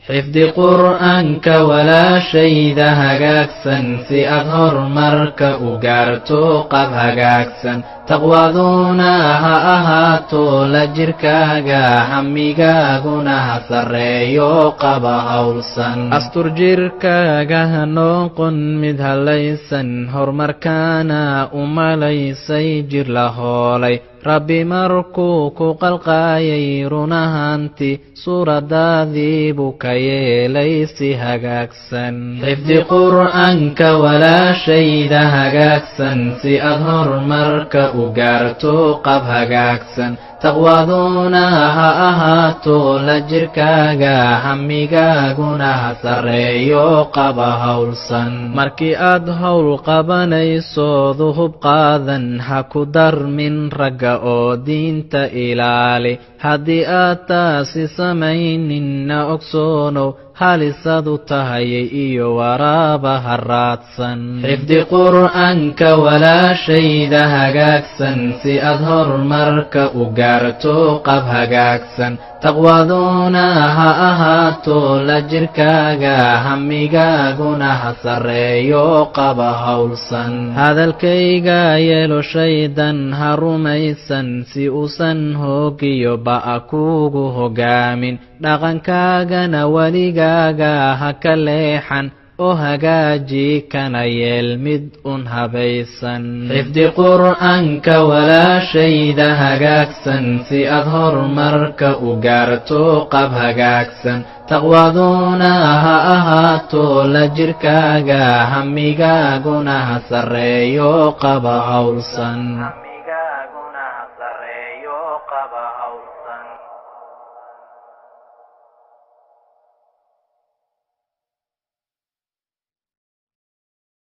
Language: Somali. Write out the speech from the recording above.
حفظ قرآنك ولا شيء ذا هجاكسن سي أظهر مرك أجارتو قب هجاكسن تقوضونها أهاتو لجركاغا هميغاغونا سريو قب هولسن أستر جركاغا نوقن مدهليسن هرمركانا أماليسي جر لهولي ربي مركوك قلقايي رنهانتي سورة داذيبك يليسي هجاكسن حفظ قرآنك ولا شيء ذا هجاكسن سي أظهر مرك أجارتو قب هجاكسن تقوضونها أهاتو لجركاغا هميغاغونا سريو قب هولسن مركي أدهول قبانيسو ذهب قاذن هكو در من رقا oo diinta ilaali haddii aad taasi samayninna ogsoonow halisadu tahayay iyo waraabaha raadsan xifdi qur'aanka walaa shayda hagaagsan si aad horumarka u gaarto qab hagaagsan taqwaaduna ha ahaato la jirkaaga hamigaaguna ha sarreeyo qaba hawlsan hadalkayga yeelo shaydan ha rumaysan si uusan hoogiyo ba'a kuugu hogaamin dhaqankaagana weligaaga ha ka leexan oo hagaaji kana yeel mid un habaysan xifdi qur'aanka walaa shayda hagaagsan si aad horumarka u gaarto qab hagaagsan taqwaaduna ha ahaato la jirkaaga hamigaaguna ha sarreeyo qaba hawlsan